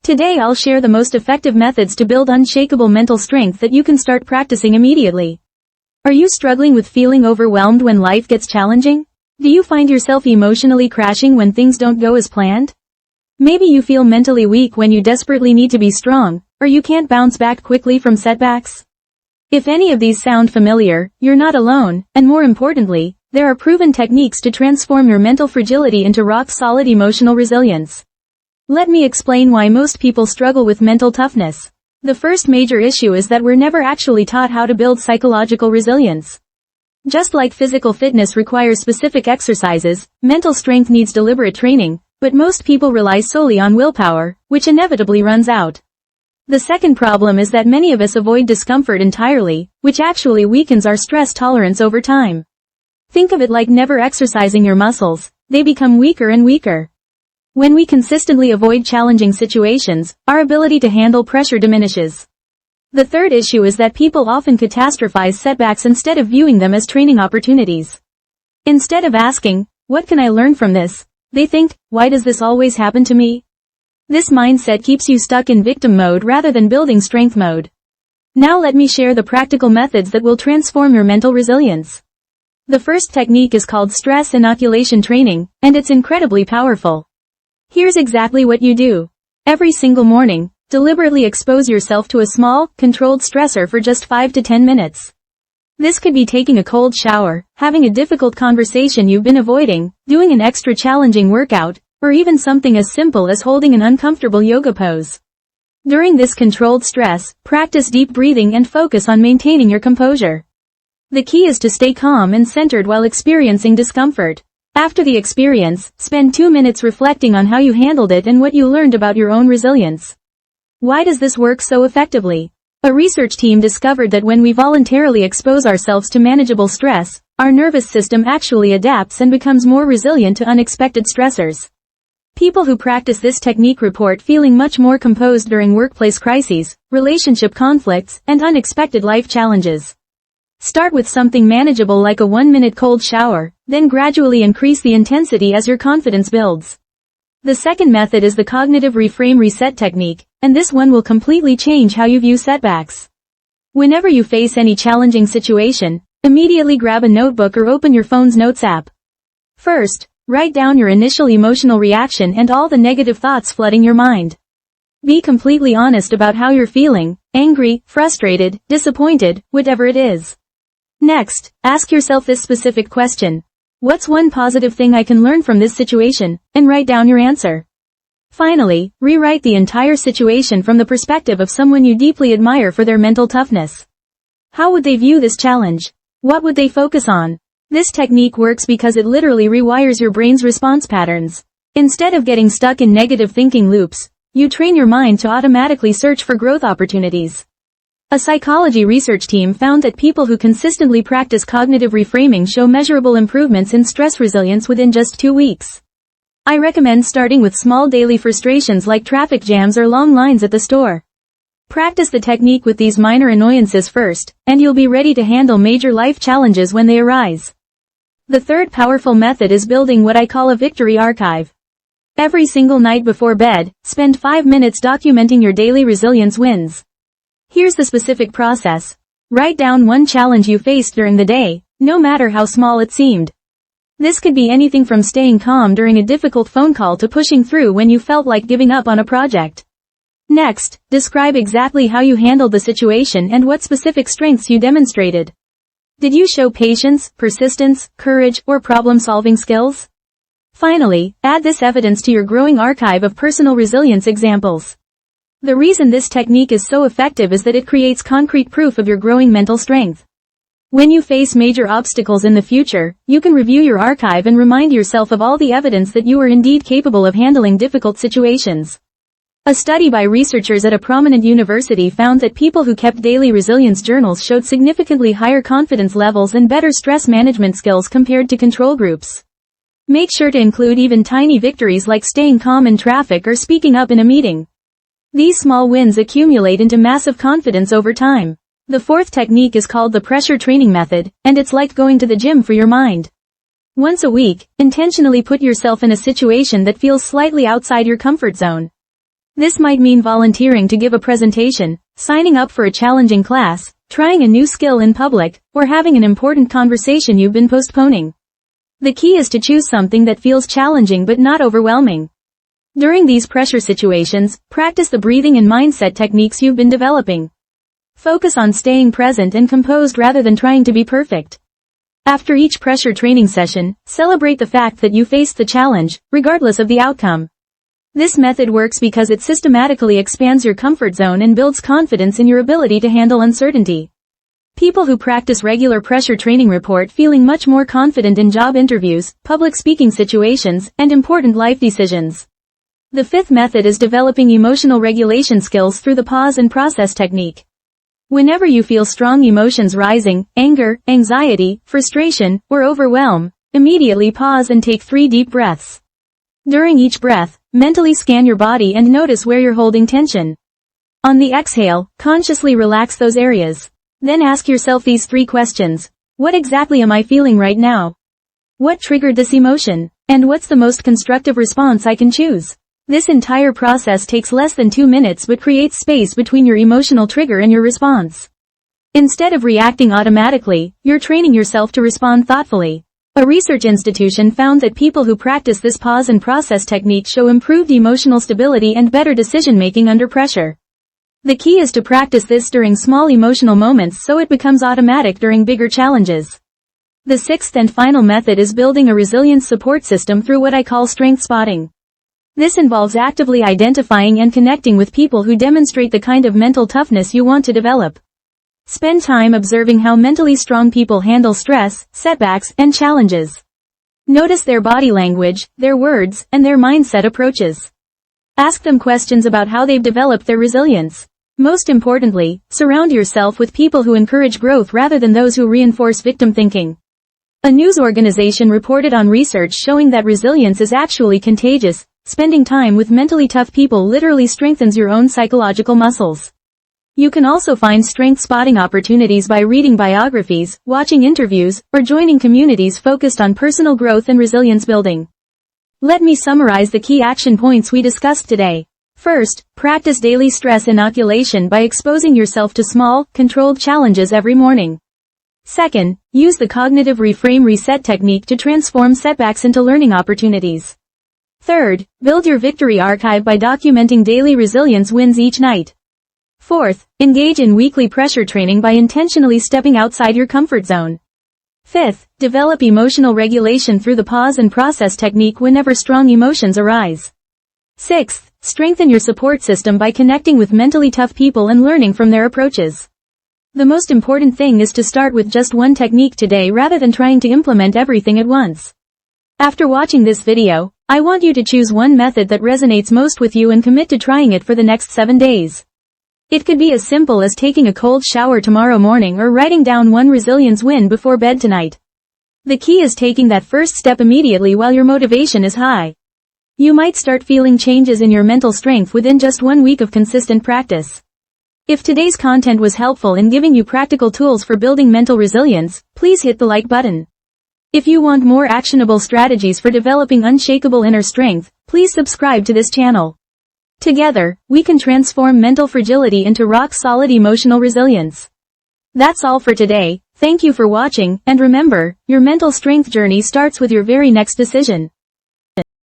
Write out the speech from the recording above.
Today I'll share the most effective methods to build unshakable mental strength that you can start practicing immediately. Are you struggling with feeling overwhelmed when life gets challenging? Do you find yourself emotionally crashing when things don't go as planned? Maybe you feel mentally weak when you desperately need to be strong, or you can't bounce back quickly from setbacks. If any of these sound familiar, you're not alone, and more importantly, there are proven techniques to transform your mental fragility into rock-solid emotional resilience. Let me explain why most people struggle with mental toughness. The first major issue is that we're never actually taught how to build psychological resilience. Just like physical fitness requires specific exercises, mental strength needs deliberate training, but most people rely solely on willpower, which inevitably runs out. The second problem is that many of us avoid discomfort entirely, which actually weakens our stress tolerance over time. Think of it like never exercising your muscles; they become weaker and weaker. When we consistently avoid challenging situations, our ability to handle pressure diminishes. The third issue is that people often catastrophize setbacks instead of viewing them as training opportunities. Instead of asking, "What can I learn from this?" they think, "Why does this always happen to me?" This mindset keeps you stuck in victim mode rather than building strength mode. Now let me share the practical methods that will transform your mental resilience. The first technique is called stress inoculation training, and it's incredibly powerful. Here's exactly what you do. Every single morning, deliberately expose yourself to a small, controlled stressor for just 5 to 10 minutes. This could be taking a cold shower, having a difficult conversation you've been avoiding, doing an extra challenging workout, or even something as simple as holding an uncomfortable yoga pose. During this controlled stress, practice deep breathing and focus on maintaining your composure. The key is to stay calm and centered while experiencing discomfort. After the experience, spend 2 minutes reflecting on how you handled it and what you learned about your own resilience. Why does this work so effectively? A research team discovered that when we voluntarily expose ourselves to manageable stress, our nervous system actually adapts and becomes more resilient to unexpected stressors. People who practice this technique report feeling much more composed during workplace crises, relationship conflicts, and unexpected life challenges. Start with something manageable like a 1-minute cold shower, then gradually increase the intensity as your confidence builds. The second method is the cognitive reframe reset technique, and this one will completely change how you view setbacks. Whenever you face any challenging situation, immediately grab a notebook or open your phone's notes app. First, write down your initial emotional reaction and all the negative thoughts flooding your mind. Be completely honest about how you're feeling: angry, frustrated, disappointed, whatever it is. Next, ask yourself this specific question. What's one positive thing I can learn from this situation? And write down your answer. Finally, rewrite the entire situation from the perspective of someone you deeply admire for their mental toughness. How would they view this challenge? What would they focus on? This technique works because it literally rewires your brain's response patterns. Instead of getting stuck in negative thinking loops, you train your mind to automatically search for growth opportunities. A psychology research team found that people who consistently practice cognitive reframing show measurable improvements in stress resilience within just 2 weeks. I recommend starting with small daily frustrations like traffic jams or long lines at the store. Practice the technique with these minor annoyances first, and you'll be ready to handle major life challenges when they arise. The third powerful method is building what I call a victory archive. Every single night before bed, spend 5 minutes documenting your daily resilience wins. Here's the specific process. Write down one challenge you faced during the day, no matter how small it seemed. This could be anything from staying calm during a difficult phone call to pushing through when you felt like giving up on a project. Next, describe exactly how you handled the situation and what specific strengths you demonstrated. Did you show patience, persistence, courage, or problem-solving skills? Finally, add this evidence to your growing archive of personal resilience examples. The reason this technique is so effective is that it creates concrete proof of your growing mental strength. When you face major obstacles in the future, you can review your archive and remind yourself of all the evidence that you are indeed capable of handling difficult situations. A study by researchers at a prominent university found that people who kept daily resilience journals showed significantly higher confidence levels and better stress management skills compared to control groups. Make sure to include even tiny victories like staying calm in traffic or speaking up in a meeting. These small wins accumulate into massive confidence over time. The fourth technique is called the pressure training method, and it's like going to the gym for your mind. Once a week, intentionally put yourself in a situation that feels slightly outside your comfort zone. This might mean volunteering to give a presentation, signing up for a challenging class, trying a new skill in public, or having an important conversation you've been postponing. The key is to choose something that feels challenging but not overwhelming. During these pressure situations, practice the breathing and mindset techniques you've been developing. Focus on staying present and composed rather than trying to be perfect. After each pressure training session, celebrate the fact that you faced the challenge, regardless of the outcome. This method works because it systematically expands your comfort zone and builds confidence in your ability to handle uncertainty. People who practice regular pressure training report feeling much more confident in job interviews, public speaking situations, and important life decisions. The fifth method is developing emotional regulation skills through the pause and process technique. Whenever you feel strong emotions rising, anger, anxiety, frustration, or overwhelm, immediately pause and take 3 deep breaths. During each breath, mentally scan your body and notice where you're holding tension. On the exhale, consciously relax those areas. Then ask yourself these 3 questions. What exactly am I feeling right now? What triggered this emotion? And what's the most constructive response I can choose? This entire process takes less than 2 minutes but creates space between your emotional trigger and your response. Instead of reacting automatically, you're training yourself to respond thoughtfully. A research institution found that people who practice this pause and process technique show improved emotional stability and better decision-making under pressure. The key is to practice this during small emotional moments so it becomes automatic during bigger challenges. The sixth and final method is building a resilience support system through what I call strength spotting. This involves actively identifying and connecting with people who demonstrate the kind of mental toughness you want to develop. Spend time observing how mentally strong people handle stress, setbacks, and challenges. Notice their body language, their words, and their mindset approaches. Ask them questions about how they've developed their resilience. Most importantly, surround yourself with people who encourage growth rather than those who reinforce victim thinking. A news organization reported on research showing that resilience is actually contagious. Spending time with mentally tough people literally strengthens your own psychological muscles. You can also find strength spotting opportunities by reading biographies, watching interviews, or joining communities focused on personal growth and resilience building. Let me summarize the key action points we discussed today. First, practice daily stress inoculation by exposing yourself to small, controlled challenges every morning. Second, use the cognitive reframe reset technique to transform setbacks into learning opportunities. Third, build your victory archive by documenting daily resilience wins each night. Fourth, engage in weekly pressure training by intentionally stepping outside your comfort zone. Fifth, develop emotional regulation through the pause and process technique whenever strong emotions arise. Sixth, strengthen your support system by connecting with mentally tough people and learning from their approaches. The most important thing is to start with just one technique today rather than trying to implement everything at once. After watching this video, I want you to choose one method that resonates most with you and commit to trying it for the next 7 days. It could be as simple as taking a cold shower tomorrow morning or writing down one resilience win before bed tonight. The key is taking that first step immediately while your motivation is high. You might start feeling changes in your mental strength within just 1 week of consistent practice. If today's content was helpful in giving you practical tools for building mental resilience, please hit the like button. If you want more actionable strategies for developing unshakable inner strength, please subscribe to this channel. Together, we can transform mental fragility into rock-solid emotional resilience. That's all for today. Thank you for watching, and remember, your mental strength journey starts with your very next decision.